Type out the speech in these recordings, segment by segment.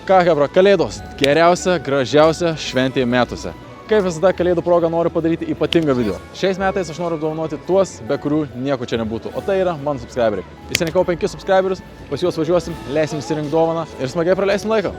Ką, hebra, kalėdos. Geriausia, gražiausia šventė metuose. Kaip visada, kalėdų proga noriu padaryti ypatingą video. Šiais metais aš noriu apdovanoti tuos, be kurių nieko čia nebūtų. O tai yra mano subscriberiai. Įsirinkau 5 subscriberius, pas juos važiuosim, leisim įsirinkti dovaną ir smagiai praleisim laiką.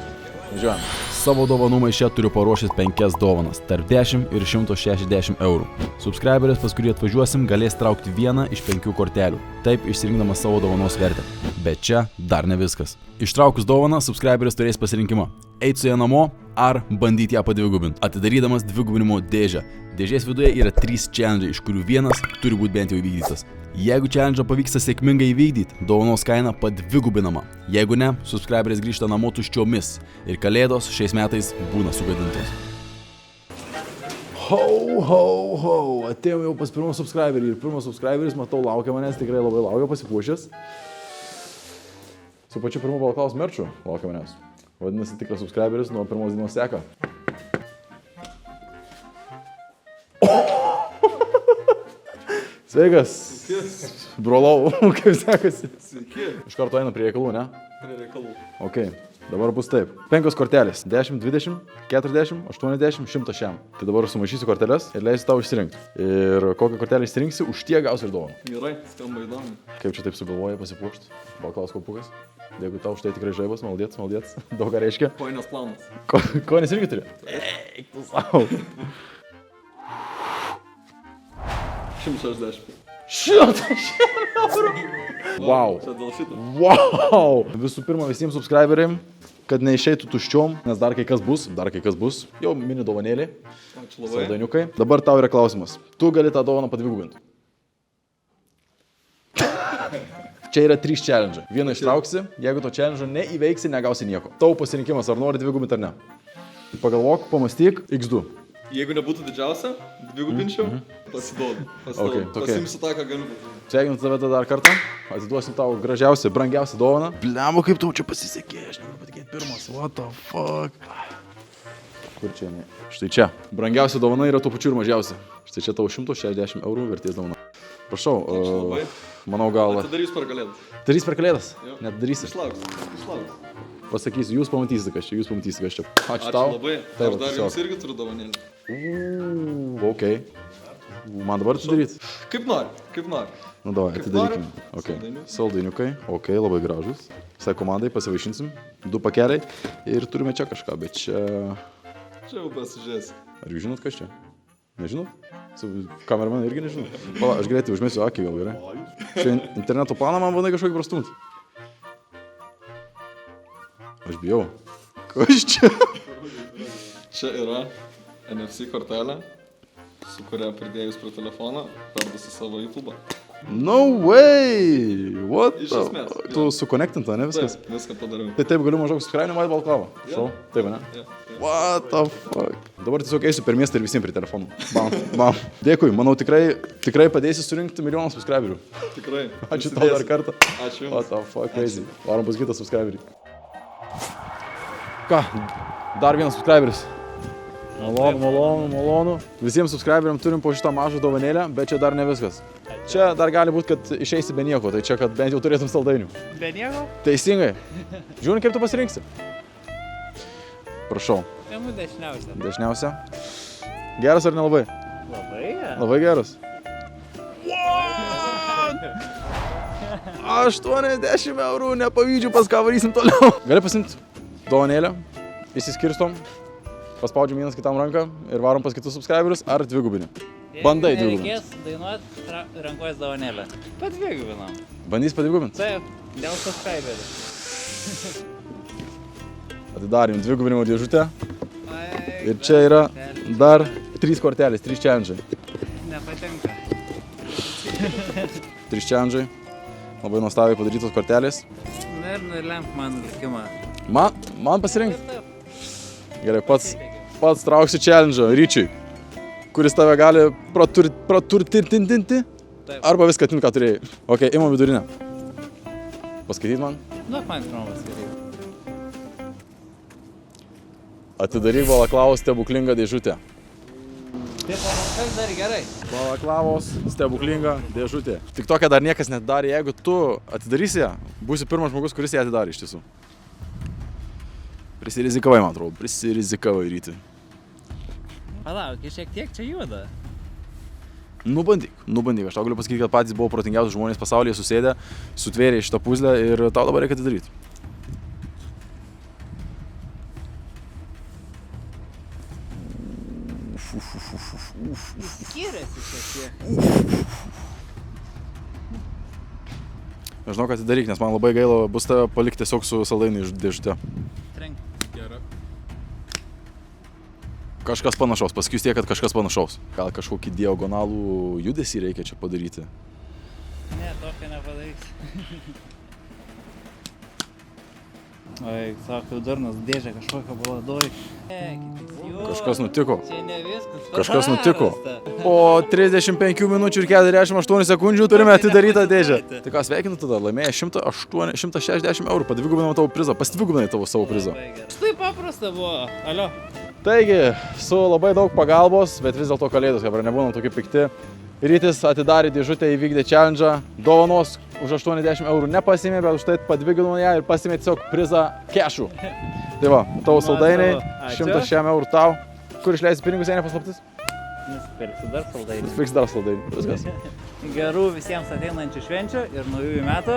Važiuojam. Savo dovanų maiše turiu paruošęs 5 dovanas, tarp 10 ir 160 eurų. Subscriberis, pas kurį atvažiuosim, galės traukti vieną iš 5 kortelių, taip išsirinkdamas savo dovanos vertę. Bet čia dar ne viskas. Ištraukus dovaną, subscriberis turės pasirinkimą. Eit su ją namo ar bandyti ją padvigubinti, atidarydamas dvigubinimo dėžę. Dėžės viduje yra 3 challenge, iš kurių vienas turi būti bent jau įvykdytas. Jeigu challenge pavyksta sėkmingai įvykdyti, dovanos kaina padvigubinama. Jeigu ne, subscriberis grįžta namo tuščiomis ir kalėdos šiais metais būna sugadintos. Ho, ho, ho, atėjom jau pas pirmą subscriberį ir pirmas subscriberis, matau, laukia manęs, tikrai labai laukia, pasipuošęs. Su pačiu pirmu Balaklaus merču laukia manęs. Vadinasi, tikras subscriberis nuo pirmos dienos seka. Sveikas. Brolau, kaip sekasi? Sveiki. Iš karto eina prie reikalų, ne? Prie reikalų. Ok, dabar bus taip. 5 kortelės. 10, 20, 40, 80, 100 šiam. Tai dabar sumaišysiu korteles ir leisiu tau išsirinkti. Ir kokią kortelę išsirinksi, už tiek gausi ir dovaną. Gerai, skamba įdomu. Kaip čia taip sugalvoji pasipuošti? Balaklaus kaupukas. Dėkui tau, štai tikrai žaibas, maldėts. Daug ką reiškia. Painės planas. Ko nesirgi turi? Eik tu savo. 160. 160 eurų. Wow. Čia dėl šito. Wow. Visų pirma, visiems subscriberiam, kad neišeitų tuščiom, nes dar kai kas bus. Jau mini dovanėlį. Ačiū labai. Saldainiukai. Dabar tau yra klausimas. Tu gali tą dovaną padvigubinti. Čia yra 3 challenge. Vieną ištrauksi, jeigu to challenge neįveiksi, negausi nieko. Tau pasirinkimas, ar nori dvigubinti ar ne. Pagalvok, pamastyk, x2. Jeigu nebūtų didžiausia, dvigubinčiau, pasiduodu. Okay. Pasimsiu tą, ką galiu. Sveikinu tave dar kartą, atiduosim tau gražiausią, brangiausią dovaną. Blemo, kaip tau čia pasisekė, aš negaliu patikėti pirmas, what the fuck. Kur čia ne? Štai čia. Brangiausia dovana yra tuo pačiu ir mažiausia. Štai čia tau 160 eurų vertės dovana. Prašau, manau gal... Atidarys per kalėdas. Darys per kalėdas? Jo. Net darysi? Išlauks. Pasakysiu, jūs pamatysite, kas čia, Ačiū tau. Ačiū labai. Taip, Aš dar tiesiog. jums irgi turiu dovanėlį. Ok. Man dabar atidaryti? Kaip nori. Nu davai, Kaip atidarykim. nori. Okay. Saldainiukai. Saldainiukai. Ok, labai gražus. Visai komandai pasivaišinsim. 2 pakeliai. Ir turime čia kažką, bet čia... Čia jau pasižiūrėsi. Ar jūs žinot, kas čia? Nežinot? Kameramanai irgi nežinot. Pala, aš greitai užmėsiu akį gal gerai. Čia interneto planą man bandai kažkokį prastumti. Aš bijau. Kas čia? Čia yra NFC kortelė, su kuria pridėjus prie telefono, perdusi savo YouTube. No way! What Iš the... esmės, Tu jo. sukonektinta, ne viskas? Taip, viską padariau. Tai taip galiu maždaug subscribe matyti Balaklavą. Šau? Taip, ne? Jo. What the fuck? Dabar tiesiog eisiu per miestą ir visiems prie telefonų. Bam. Dėkui, manau tikrai padėsi surinkti milijoną subscriberių. Tikrai. Ačiū tau dar kartą. Ačiū What jums. the fuck, crazy. Varom pas kitą subscriberį. Ką? Dar vienas subscriberis. Malonu. Visiems subscriberiam turim po šitą mažą dovanėlę, bet čia dar ne viskas. Čia dar gali būti, kad išeisi be nieko, tai čia, kad bent jau turėtum saldainių. Be nieko? Teisingai. Žiūrint, kaip tu pasirinksi. Prašau. Jums dešiniausia. Dažniausia. Geras ar nelabai? Labai geras. Labai geras. 80 eurų, nepavydžiu, pas ką varysim toliau. Gali pasimti dovanėlę, įsiskirstom, paspaudžiam vienas kitam ranką ir varom pas kitus subscriberius ar dvigubinį. Bandai dvigubinti. Reikės dainuoti rankos dovanėlę. Padvigubinam. Bandys padvigubinti? Taip, dėl subscriberių. Atidarėm dvigubinimo dėžutę. Ir čia yra dar 3 kortelės, 3 challenge. Nepatinka. 3 challenge. Labai nuostabiai padarytos kortelės. Na ir nulemp man likimą. Man pasirinkti. Taip. Gerai, pats trauksiu challenge Ryčiui, kuris tave gali praturtinti Taip. arba viską atimti, ką turėjai. Ok, imam vidurinę. Paskaityt man. Duok man pirmas gerai. Atidaryk Balaklavos stebuklingą dėžutę. Taip, kas dar gerai? Balaklavos stebuklinga dėžutė. Tik tokia dar niekas nedarė. Jeigu tu atidarysi ją, būsi pirmas žmogus, kuris ją atidarė iš tiesų. Prisirizikavai, man atrodo, prisirizikavai ryti. Palauk, šiek tiek čia juoda. Nubandyk. Aš tau galiu pasakyti, kad patys buvo protingiausi žmonės pasaulyje susėdę, sutvėrė šitą puzlę ir tau dabar reikia atidaryti. Skiriasi šiek tiek. Aš žinau, kad atidaryk, nes man labai gaila bus tave palikti tiesiog su saldainių dėžute. Trenk. Gerai. Kažkas panašaus, pasakysiu tiek, kad kažkas panašaus. Gal kažkokį diagonalų judesį reikia čia padaryti. Ne, tokio nepadaryks. Oi, sako, durnas dėžė kažkokią baladoji. Kažkas nutiko. Čia ne viskas. Kažkas nutiko. Po 35 minučių ir 48 sekundžių turime atidarytą dėžę. Tai ką, sveikinu tada, laimėjai 160 eurų, padvigubinam tavo prizą, pasdvigubinai tavo savo prizą. Štai paprasta buvo, alio. Taigi, su labai daug pagalbos, bet vis dėlto kalėdos, kad nebūnam tokie pikti. Rytis atidarė dėžutę, įvykdė challenge, dovanos už 80 eurų nepasimė, bet už tai padvigino ją ir pasimė tiesiog prizą kešų. Tai va, tavo saldainiai, 100 eurų tau. Kur išleisi pinigus, jei nepaslaptis? Nusipirksiu dar saldainį. Nusipirksi dar saldainį, viskas. Gerų visiems ateinančių švenčių ir naujųjų metų.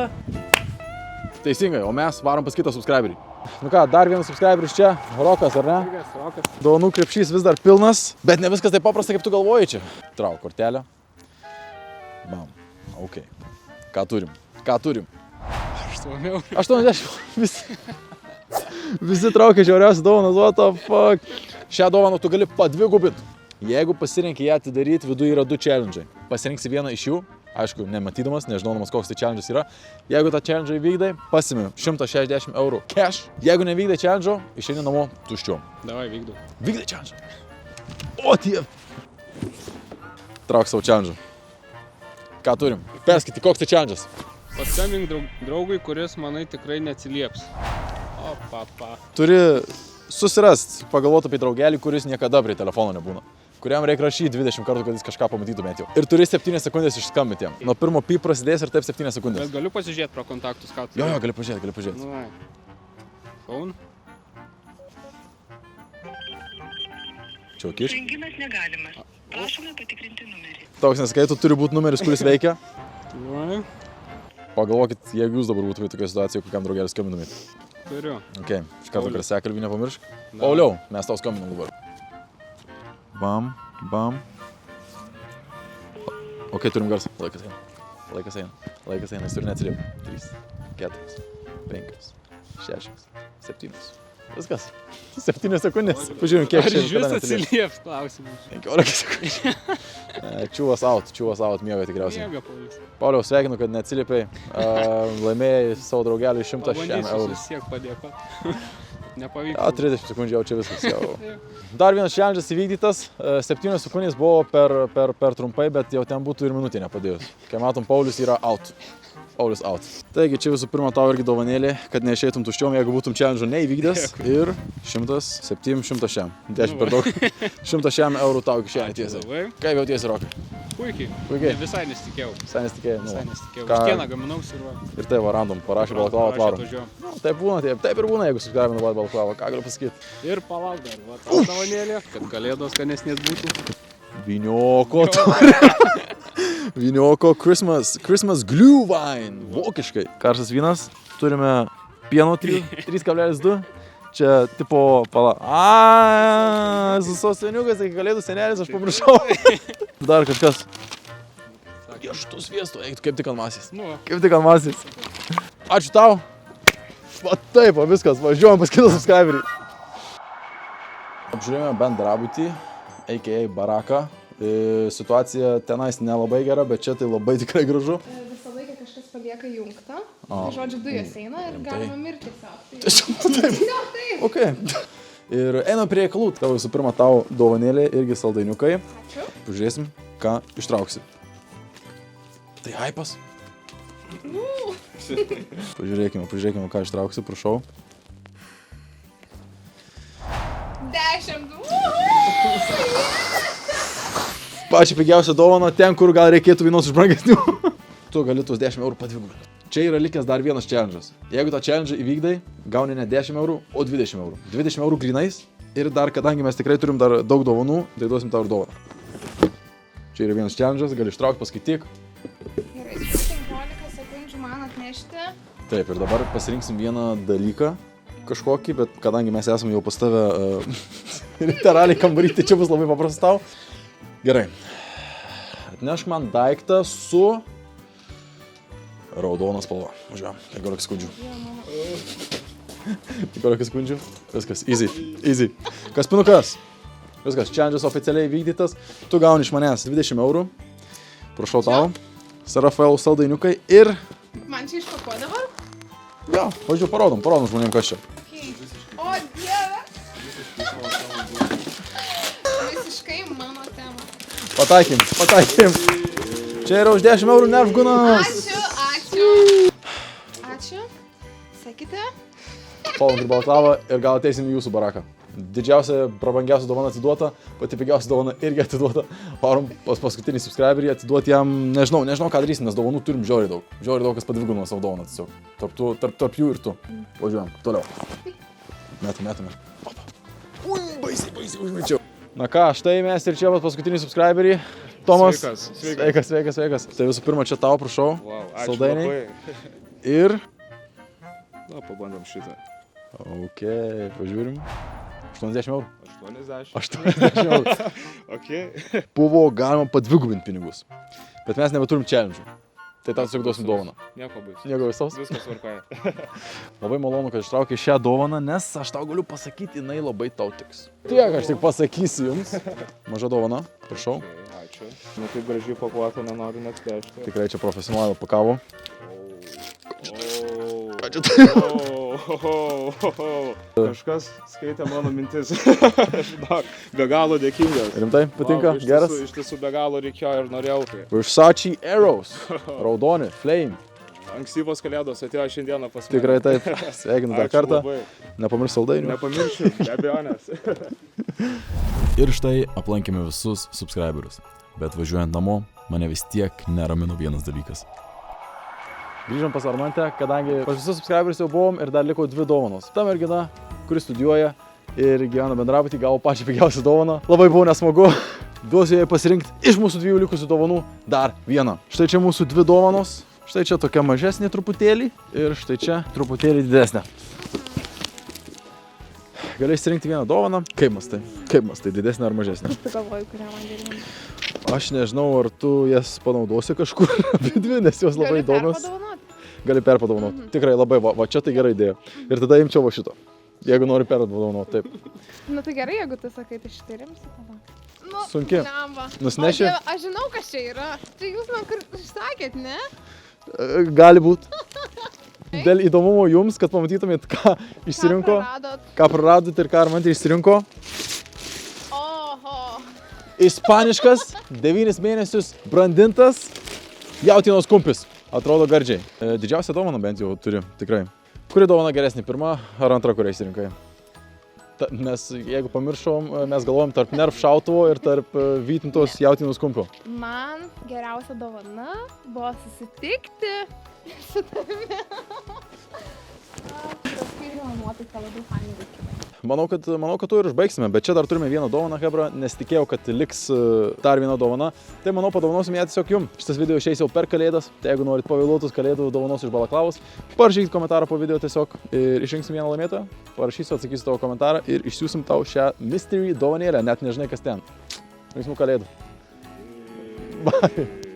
Teisingai, o mes varom pas kitą subscriberį. Nu ką, dar vienas subscriberis čia, Rokas, ar ne? Rokas. Dovanų krepšys vis dar pilnas, bet ne viskas taip paprasta, kaip tu galvoji čia. Trauk kortelę. Bam, ok. Ką turim? 80. Visi traukia žiauriausias dovanas, what the fuck. Šią dovaną tu gali padvigubinti. Jeigu pasirinkai ją atidaryti, viduje yra 2 challenge. Pasirinksi vieną iš jų, aišku, nematydamas, nežinodamas, koks tai challenge yra. Jeigu tą challenge įvykdai, pasimi 160 eurų cash. Jeigu nevykdai challenge, išeini namo tuščiom. Davai, vykdu. Vykdai challenge. O tie. Trauk savo challenge. Ką turim? Perskaityti, koks tai challenge'as. Paskambink draugui, kuris manai tikrai neatsilieps. O, papa. Turi susirast, pagalvoti apie draugelį, kuris niekada prie telefono nebūna. Kuriam reikia rašyti 20 kartų, kad jis kažką pamatytų bent jau. Ir turi 7 sekundės išskambinti jam. Nuo pirmo pip prasidės ir taip 7 sekundės. Bet galiu pasižiūrėti pro kontaktus, ką tu. Jo, gali pažiūrėti. Nu, vai. Phone. Čia okiš. Jungimas negalimas. Prašome patikrinti numerį. Toks neskaitų, turi būti numeris, kuris veikia. Vai. Pagalvokit, jeigu jūs dabar būtumėte tokioje situacijoje, kokiam draugeliui skambinumėte. Turiu. Ok, iš karto garsiakalbį nepamiršk. Da. Pauliau, mes tau skambinam dabar. Bam, bam. Ok, turim garsą. Laikas eina, jis turi neatsiliepti. 3, 4, 5, 6, 7. Viskas. 7 sekundės. Pažiūrėjom, kiek Ar čia iš vis atsilieps klausimus? 15 sekundžių. Čiūvas out, miega tikriausiai. Miega, Paulius. Pauliau, sveikinu, kad neatsiliepiai. Laimėjai savo draugeliui 160 eurų. Pabandysiu siek padėkoti. Nepavyko. 30 sekundžių jau čia viskas. Jau. Dar vienas challenge'as įvykdytas. 7 sekundės buvo per trumpai, bet jau ten būtų ir minutė nepadėjus. Kai matom, Paulius yra out. Paulius out. Taigi čia visų pirma tau irgi dovanėlė, kad neišeitum tuščiom, jeigu būtum challenge neįvykdęs. Ir 107, 100. 10 per daug. 100 eurų tau kišenė tiesiai. Labai. Kaip jautiesi, Rokai? Puikiai. Visai nesitikėjau. Visai nesitikėjai. Visai nesitikėjau. Ką- Vištieną gaminausi ir va. Ir tai va random, parašė balklavo atvarom. atvažiuojam. Taip būna, taip ir būna, jeigu subscribina balklavo. Ką galiu pasakyti? Ir palauk dar, va, tavo dovanėlė, kad kalėdos skanesnės būtų. Vynioko. Vynioko Christmas Glühwein. Vokiškai. Karštas vynas. Turime pieno 3,2. Čia tipo pala. Su soseniukas, iki kalėdų senelis, aš pamiršau. Dar kažkas. Riešutų sviesto, eik, kaip tik ant masės. Nu, Kaip tik ant masės. Ačiū tau. Va taip, va viskas, važiuojam pas kitą subscriberį. Apžiūrėjome bendrabutį, a.k.a. baraką. Situacija tenais nelabai gera, bet čia tai labai tikrai gražu. Visą laiką kažkas palieka jungtą, O. tai žodžiu dujos eina ir Taip. galima mirti tiesiog. Tai Tiesiog taip. tiesiog taip. Ok. Ir einam prie reikalų. Tau visų pirma tau dovanėlė irgi saldainiukai. Ačiū. Pažiūrėsim, ką ištrauksi. Tai hypas. Pažiūrėkime, ką ištrauksi, prašau. 10. Pačią pigiausią dovaną ten, kur gal reikėtų vienos iš brangesnių. Tu gali tuos 10 eurų padvigubinti. Čia yra likęs dar vienas challenge'as. Jeigu tą challenge įvykdai, gauni ne 10 eurų, o 20 eurų. 20 eurų grynais ir dar, kadangi mes tikrai turim dar daug dovanų, tai duosim tau ir dovaną. Čia yra vienas challenge'as, gali ištraukti, paskaityk. Gerai, 15 sekundžių man atnešti. Taip, ir dabar pasirinksim vieną dalyką kažkokį, bet kadangi mes esame jau pas tave literaliai kambarį, tai čia bus labai paprasta tau. Gerai. Atnešk man daiktą su raudona spalva. Važiuojam, 15 sekundžių. 15 sekundžių. Viskas, easy. Kaspinukas. Viskas, challenge'as oficialiai vykdytas. Tu gauni iš manęs 20 eurų. Prašau tau. Sarafael saldainiukai ir... Man čia išpakuo dabar? Jo, važiuoju, parodom žmonėm, kas čia. Okay. O, dieve. Visiškai mano tema. Pataikėm. Čia yra už 10 eurų nervgunas. Ačiū. Sekite. Pavom ir balklava ir gal ateisim į jūsų baraką. Didžiausia, prabangiausia dovana atiduota, pati pigiausia dovana irgi atiduota. Varom pas paskutinį subscriberį atiduoti jam, nežinau ką darysim, nes dovanų turim žiauriai daug. Žiauriai daug, kas padvigubino savo dovaną tiesiog. Tarp jų ir tu. Važiuojam, toliau. Metame. Opa. Ui, baisiai užmečiau. Na ką, štai mes ir čia pat paskutinį subscriberį. Tomas. Sveikas. Tai visų pirma, čia tau, prašau. Wow, ačiū saldainiai. labai. Ir... Na, pabandom šitą. Ok, pažiūrim. 80 eurų. 80. 80 eurų. Ok. Buvo galima padvigubinti pinigus. Bet mes nebeturim challenge. Tai tau tiesiog duosim dovaną. Nieko baisu. Nieko visos. Viskas tvarkoje. Labai malonu, kad ištraukei šią dovaną, nes aš tau galiu pasakyti, jinai labai tau tiks. Tiek aš tik pasakysiu jums. Maža dovana, prašau. Okay, ačiū. Nu, taip gražiai pakuota, nenoriu net plėšti. Tikrai čia profesionalai pakavo. Ačiū. Kažkas skaitė mano mintis. Žinok, be galo dėkingas. Rimtai, patinka? Wow, Geras? Iš tiesų be galo reikėjo ir norėjau. Versace Arrows. Raudoni, flame. Ankstyvos kalėdos atėjo šiandieną pas mane. Tikrai taip. Sveikinu dar Ačiū kartą. labai. Nepamiršk saldainių. Nepamiršiu, be abejonės. Ir štai aplankėme visus subscriberius. Bet važiuojant namo, mane vis tiek neramino vienas dalykas. Grįžom pas Armantę, kadangi pas visus subscriberius jau buvom ir dar liko 2 dovanos. Ta mergina, kuri studijuoja ir gyvena bendrabutį, gavo pačią pigiausią dovaną. Labai buvo nesmagu. Duosiu jai pasirinkti iš mūsų 2 likusių dovanų dar vieną. Štai čia mūsų 2 dovanos. Štai čia tokia mažesnė truputėlį ir štai čia truputėlį didesnė. Gali išsirinkti vieną dovaną. Kaip mastai, didesnė ar mažesnė? Tu galvoji, kurią man geriau. Aš nežinau, ar tu jas panaudosi kažkur, abidvi, nes jos labai įdomios. Gali perpadovanoti. Tikrai labai, va čia tai gera idėja. Ir tada imčiau va šito. Jeigu nori perpadovanoti, taip. Nu tai gerai, jeigu tu sakai, tai šitą rimsi tada. Nu, Sunki. blemba. Nusineši? Aš žinau, kas čia yra. Tai jūs man kur sakėt, ne? Gali būt. Dėl įdomumo jums, kad pamatytumėt, ką išsirinko. Ką praradot ir ką Armantė išsirinko. Oho. Ispaniškas, 9 mėnesius brandintas jautienos kumpis. Atrodo gardžiai. Didžiausią dovaną bent jau turi, tikrai. Kuri dovana geresnė, pirma ar antra, kurią išsirinkai? Nes jeigu pamiršom, mes galvojom tarp nerf šautuvo ir tarp vytintos jautienos kumpio. Man geriausia dovana buvo susitikti su tavimi. Pirmą nuotaiką labai fainai veikimai. Manau, kad tu ir užbaigsime, bet čia dar turime vieną dovaną, Hebra, nesitikėjau, kad liks dar viena dovana. Tai manau, padovanosim ją tiesiog jum. Šitas video išeis jau per kalėdas, tai jeigu norit pavėluotus kalėdų dovanos iš balaklavos, parašykit komentarą po video tiesiog ir išrinksim vieną laimėtoją. Parašysiu, atsakysiu tavo komentarą ir išsiųsim tau šią mystery dovanėlę, net nežinai kas ten. Linksmų kalėdų. Bye.